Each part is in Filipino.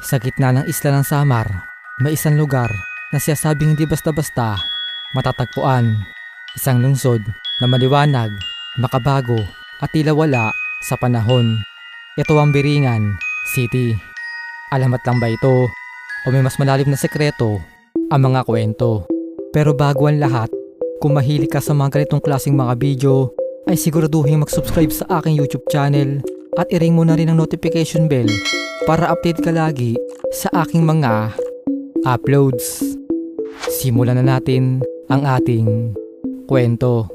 Sa gitna ng isla ng Samar, may isang lugar na siyasabing hindi basta-basta matatagpuan. Isang lungsod na maliwanag, makabago at tila wala sa panahon. Ito ang Biringan City. Alamat lang ba ito o may mas malalim na sekreto ang mga kwento? Pero bago ang lahat, kung mahilig ka sa mga ganitong klaseng mga video, ay siguraduhin mag-subscribe sa aking YouTube channel at i-ring mo na rin ang notification bell para update ka lagi sa aking mga uploads. Simulan na natin ang ating kwento.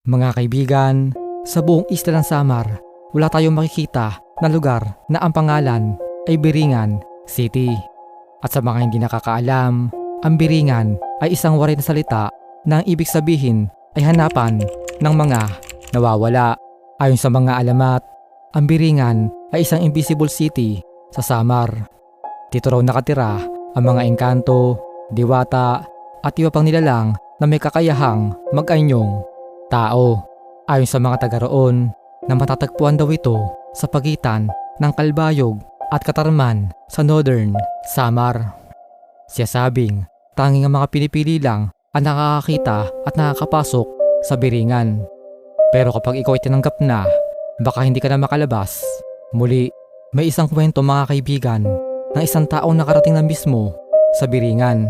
Mga kaibigan, sa buong isla ng Samar, wala tayong makikita na lugar na ang pangalan ay Biringan City. At sa mga hindi nakakaalam, ang Biringan ay isang waray na salita na ang ibig sabihin ay hanapan ng mga nawawala. Ayon sa mga alamat, ang Biringan ay isang invisible city sa Samar. Dito raw nakatira ang mga engkanto, diwata at iba pang nilalang na may kakayahang mag-anyong tao. Ayon sa mga taga roon, na matatagpuan daw ito sa pagitan ng Kalbayog at Katarman sa Northern Samar. Siyasabing tanging ang mga pinipili lang ang nakakakita at nakakapasok sa Biringan. Pero kapag ikaw ay tinanggap na, baka hindi ka na makalabas. Muli, may isang kwento mga kaibigan ng isang taong nakarating na mismo sa Biringan.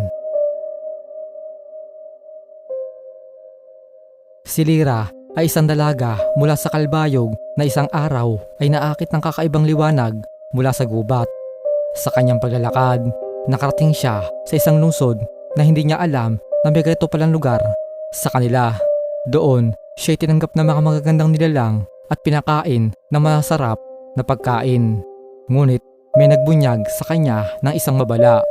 Si Lira ay isang dalaga mula sa Kalbayog na isang araw ay naakit ng kakaibang liwanag mula sa gubat. Sa kanyang paglalakad, nakarating siya sa isang lungsod na hindi niya alam na may ganito palang lugar sa kanila. Doon, siya ay tinanggap ng mga magagandang nilalang at pinakain ng masarap na pagkain. Ngunit may nagbunyag sa kanya ng isang mabala.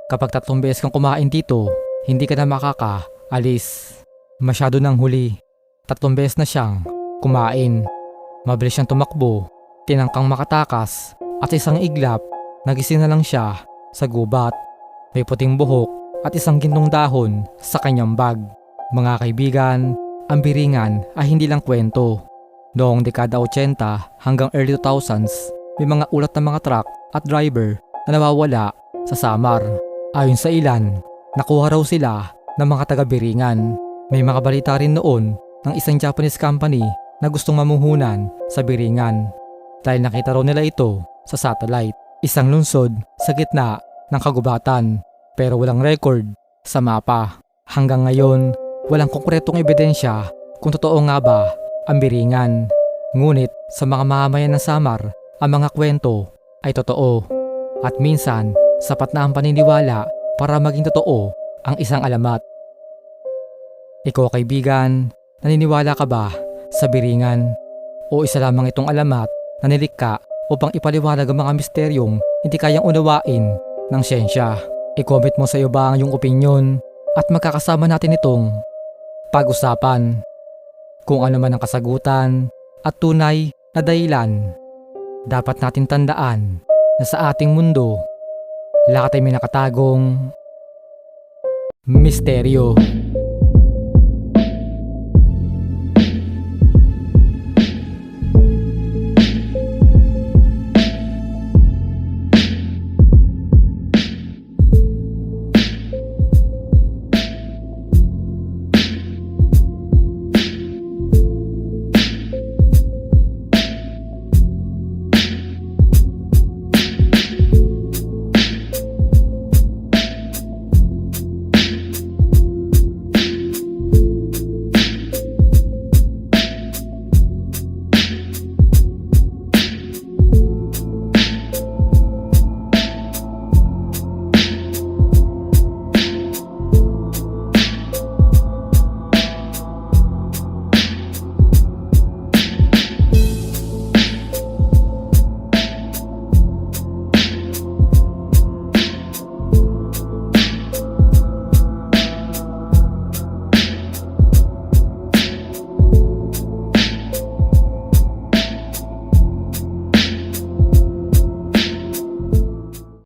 Kapag 3 beses kang kumain dito, hindi ka na makakaalis. Masyado nang huli. 3 beses na siyang kumain. Mabilis siyang tumakbo, tinangkang makatakas at isang iglap, nagising na lang siya sa gubat. May puting buhok at isang gintong dahon sa kanyang bag. Mga kaibigan, ang Biringan ay hindi lang kwento. Noong dekada 80 hanggang early 2000s, may mga ulat ng mga truck at driver na nawawala sa Samar. Ayon sa ilan, nakuha raw sila ng mga taga Biringan. May mga balita rin noon ng isang Japanese company na gustong mamuhunan sa Biringan dahil nakita raw nila ito sa satellite. Isang lungsod sa gitna ng kagubatan pero walang record sa mapa. Hanggang ngayon, walang konkretong ebidensya kung totoo nga ba ang Biringan. Ngunit sa mga mamamayan ng Samar, ang mga kwento ay totoo. At minsan, sapat na ang paniniwala para maging totoo ang isang alamat. Ikaw kaibigan, naniniwala ka ba sa Biringan? O isa lamang itong alamat na nilikha upang ipaliwanag ang mga misteryong hindi kayang unawain ng siyensya? I-comment mo sa iyo ba ang iyong opinyon at magkakasama natin itong pag-usapan. Kung ano man ang kasagutan at tunay na dahilan, dapat natin tandaan na sa ating mundo, lahat ay may nakatagong misteryo.